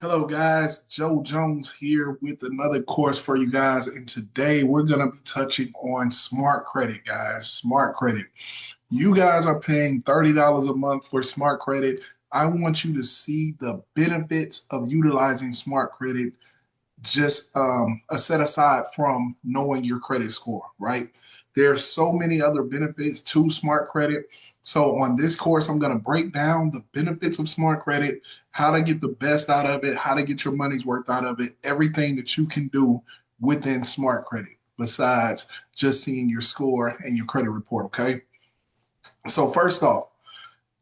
Hello guys, Joe Jones here with another course for you guys, and today we're going to be touching on Smart Credit, guys. Smart Credit. You guys are paying $30 a month for Smart Credit. I want you to see the benefits of utilizing Smart Credit just set aside from knowing your credit score, right? There are so many other benefits to Smart Credit. So on this course, I'm going to break down the benefits of Smart Credit, how to get the best out of it, how to get your money's worth out of it, everything that you can do within Smart Credit besides just seeing your score and your credit report, okay? So first off,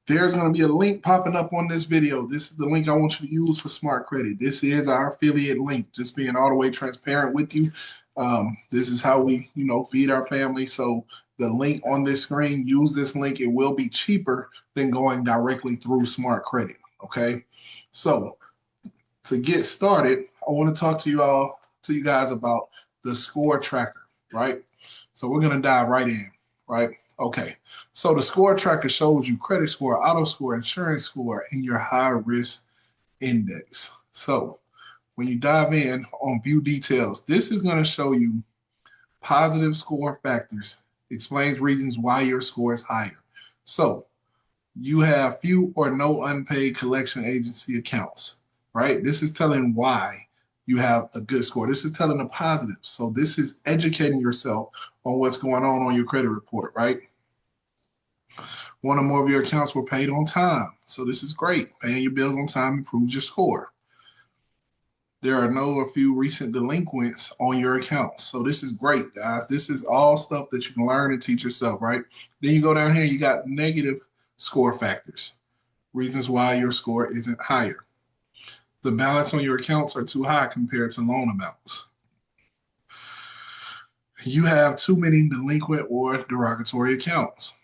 there's going to be a link popping up on this video. This is the link I want you to use for Smart Credit. This is our affiliate link, just being all the way transparent with you. This is how we, feed our family. So the link on this screen, use this link. It will be cheaper than going directly through Smart Credit, okay? So to get started, I want to talk to you guys about the score tracker, right? So we're going to dive right in, right? Okay, so the score tracker shows you credit score, auto score, insurance score, and your high risk index. So when you dive in on view details, this is going to show you positive score factors, explains reasons why your score is higher. So you have few or no unpaid collection agency accounts, right? This is telling why you have a good score. This is telling the positive. So this is educating yourself on what's going on your credit report, right? One or more of your accounts were paid on time. So this is great. Paying your bills on time improves your score. There are no or few recent delinquents on your accounts. So this is great, guys. This is all stuff that you can learn and teach yourself, right? Then you go down here, you got negative score factors, reasons why your score isn't higher. The balance on your accounts are too high compared to loan amounts. You have too many delinquent or derogatory accounts.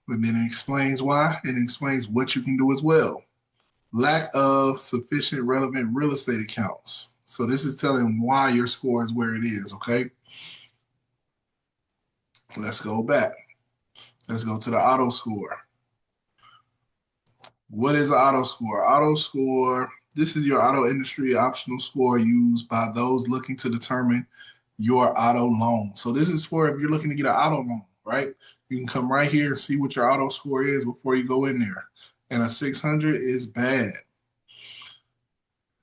And then it explains why, and it explains what you can do as well. Lack of sufficient relevant real estate accounts. So this is telling why your score is where it is, okay? Let's go back. Let's go to the auto score. What is an auto score? Auto score, this is your auto industry optional score used by those looking to determine your auto loan. So this is for if you're looking to get an auto loan, right? You can come right here and see what your auto score is before you go in there. And a 600 is bad.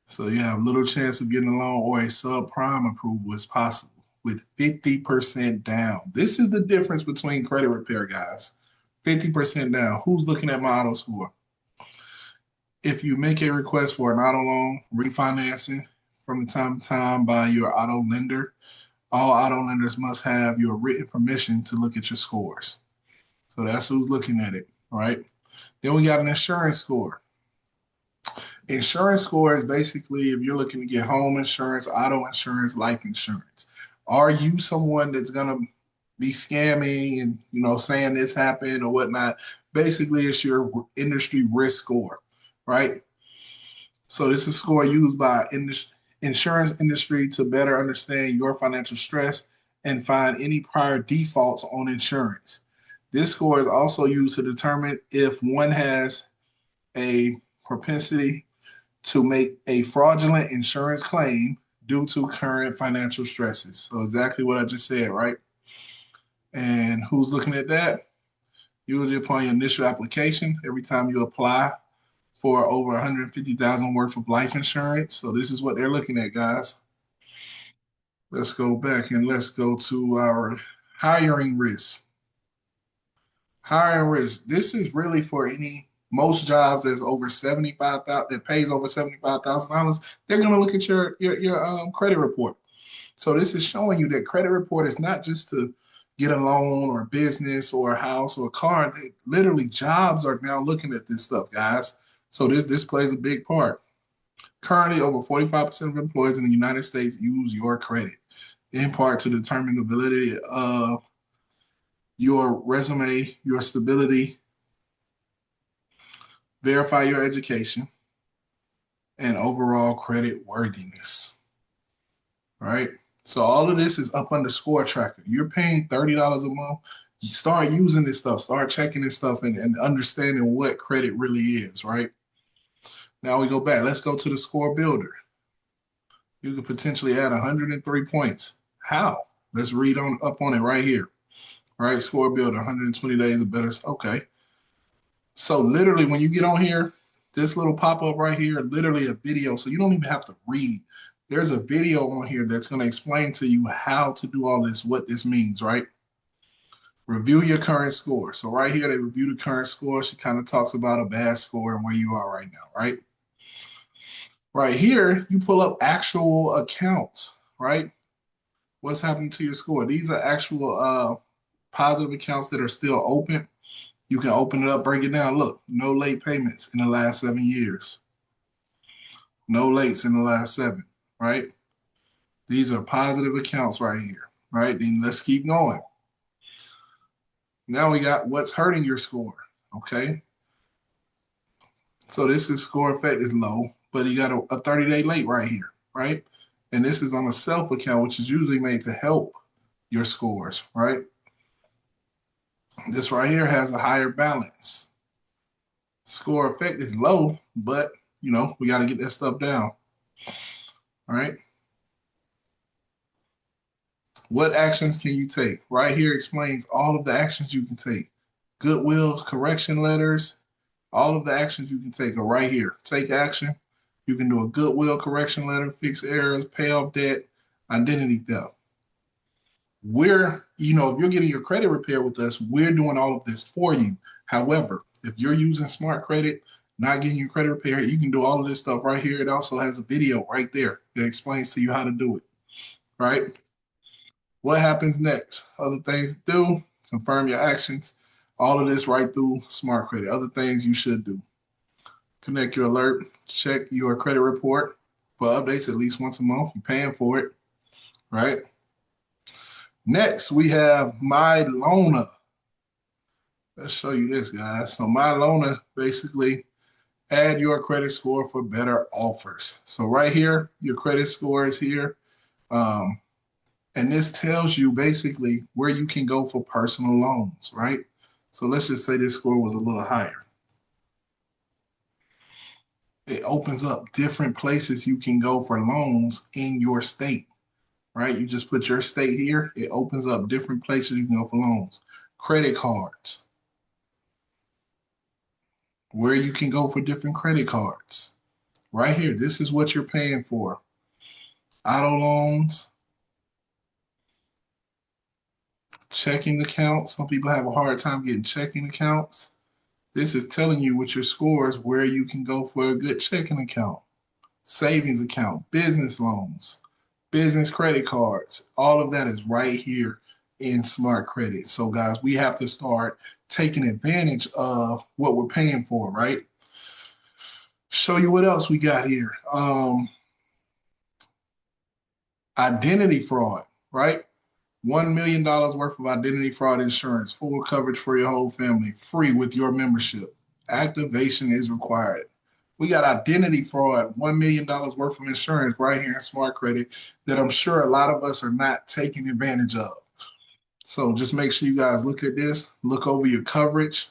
So you have little chance of getting a loan, or a subprime approval is possible with 50% down. This is the difference between credit repair, guys. 50% down. Who's looking at my auto score? If you make a request for an auto loan, refinancing from time to time by your auto lender, all auto lenders must have your written permission to look at your scores. So that's who's looking at it, right? Then we got an insurance score. Insurance score is basically if you're looking to get home insurance, auto insurance, life insurance. Are you someone that's going to be scamming and, saying this happened or whatnot? Basically, it's your industry risk score, right? So this is a score used by insurance industry to better understand your financial stress and find any prior defaults on insurance. This score is also used to determine if one has a propensity to make a fraudulent insurance claim due to current financial stresses. So exactly what I just said, right? And who's looking at that? Usually upon your initial application, every time you apply for over 150,000 worth of life insurance. So this is what they're looking at, guys. Let's go back and let's go to our hiring risk. Hiring risk. This is really for most jobs that's over 75,000, that pays over $75,000. They're going to look at your credit report. So this is showing you that credit report is not just to get a loan or a business or a house or a car. Literally, jobs are now looking at this stuff, guys. So this plays a big part. Currently, over 45% of employees in the United States use your credit, in part to determine the validity of your resume, your stability, verify your education, and overall credit worthiness. All right? So all of this is up under score tracker. You're paying $30 a month. You start using this stuff, start checking this stuff and understanding what credit really is, right? Now we go back. Let's go to the score builder. You could potentially add 103 points. How? Let's read on up on it right here. All right, score builder, 120 days or better. Okay. So literally when you get on here, this little pop-up right here, literally a video. So you don't even have to read. There's a video on here that's going to explain to you how to do all this, what this means, right? Review your current score. So right here, they review the current score. She kind of talks about a bad score and where you are right now, right? Right here, you pull up actual accounts, right? What's happening to your score? These are actual positive accounts that are still open. You can open it up, break it down. Look, no late payments in the last 7 years. No lates in the last 7, right? These are positive accounts right here, right? Then let's keep going. Now we got what's hurting your score, okay? So this is score effect is low, but you got a 30-day late right here, right? And this is on a self account, which is usually made to help your scores, right? This right here has a higher balance. Score effect is low, but we got to get that stuff down. All right. What actions can you take? Right here explains all of the actions you can take. Goodwill correction letters, all of the actions you can take are right here. Take action. You can do a goodwill correction letter, fix errors, pay off debt, identity theft. If you're getting your credit repair with us, we're doing all of this for you. However, if you're using Smartcredit, not getting your credit repair, you can do all of this stuff right here. It also has a video right there that explains to you how to do it, right? What happens next? Other things to do, confirm your actions. All of this right through Smartcredit. Other things you should do. Connect your alert, check your credit report for updates at least once a month. You're paying for it, right? Next, we have MyLONA. Let's show you this, guys. So MyLONA basically add your credit score for better offers. So right here, your credit score is here. And this tells you basically where you can go for personal loans, right? So let's just say this score was a little higher. It opens up different places you can go for loans in your state, right? You just put your state here. It opens up different places you can go for loans. Credit cards, where you can go for different credit cards. Right here, this is what you're paying for. Auto loans, checking accounts. Some people have a hard time getting checking accounts. This is telling you with your scores where you can go for a good checking account, savings account, business loans, business credit cards. All of that is right here in Smartcredit. So guys, we have to start taking advantage of what we're paying for, right? Show you what else we got here. Identity fraud, right? $1 million worth of identity fraud insurance, full coverage for your whole family, free with your membership. Activation is required. We got identity fraud, $1 million worth of insurance right here in Smartcredit that I'm sure a lot of us are not taking advantage of. So just make sure you guys look at this, look over your coverage.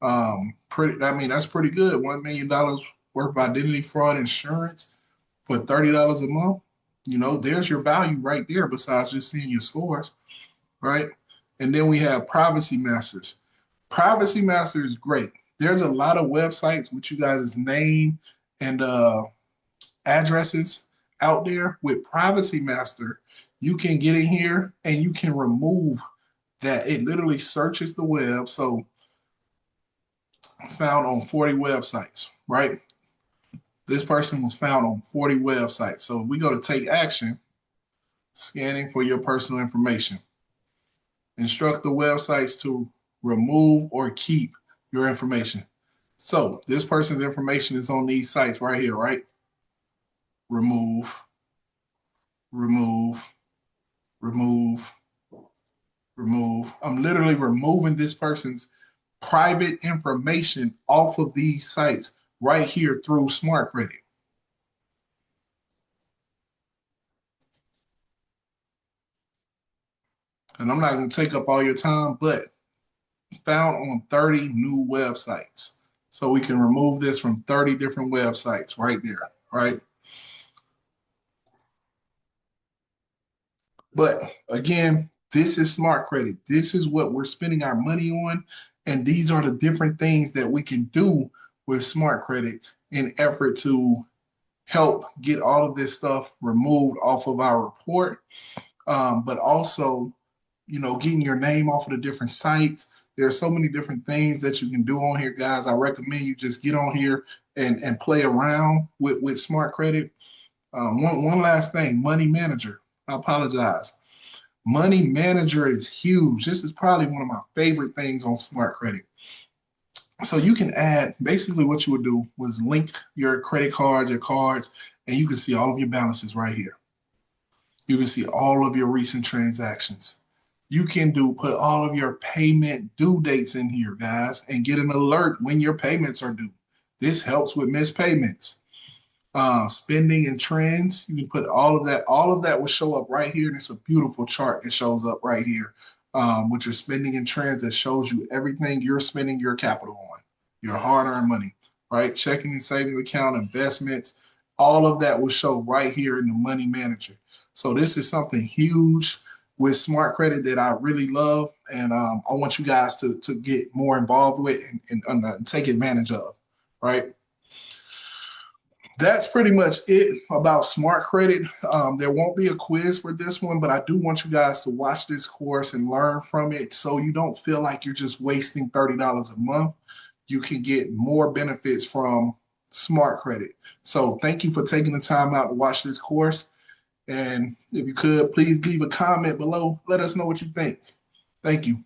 That's pretty good. $1 million worth of identity fraud insurance for $30 a month. There's your value right there besides just seeing your scores, right? And then we have Privacy Masters. Privacy Master is great. There's a lot of websites with you guys' name and addresses out there. With Privacy Master, you can get in here and you can remove that. It literally searches the web. So found on 40 websites, right? This person was found on 40 websites. So if we go to take action, scanning for your personal information, instruct the websites to remove or keep your information. So this person's information is on these sites right here, right? Remove, remove, remove, remove. I'm literally removing this person's private information off of these sites right here through Smartcredit. And I'm not going to take up all your time, but found on 30 new websites. So we can remove this from 30 different websites right there, right? But again, this is smart credit. This is what we're spending our money on. And these are the different things that we can do with smart credit in effort to help get all of this stuff removed off of our report. But also, getting your name off of the different sites. There are so many different things that you can do on here, guys. I recommend you just get on here and play around with smart credit. One last thing, Money Manager. I apologize. Money Manager is huge. This is probably one of my favorite things on Smart Credit. So you can add basically what you would do was link your credit cards, your cards, and you can see all of your balances right here. You can see all of your recent transactions. You can put all of your payment due dates in here, guys, and get an alert when your payments are due. This helps with missed payments. Spending and trends. You can put all of that. All of that will show up right here, and it's a beautiful chart that shows up right here with your spending and trends that shows you everything you're spending your capital on, your hard-earned money, right? Checking and savings account, investments, all of that will show right here in the Money Manager. So this is something huge with Smart Credit that I really love, and I want you guys to get more involved with and take advantage of, right? That's pretty much it about Smart Credit. There won't be a quiz for this one, but I do want you guys to watch this course and learn from it so you don't feel like you're just wasting $30 a month. You can get more benefits from Smart Credit. So thank you for taking the time out to watch this course. And if you could, please leave a comment below. Let us know what you think. Thank you.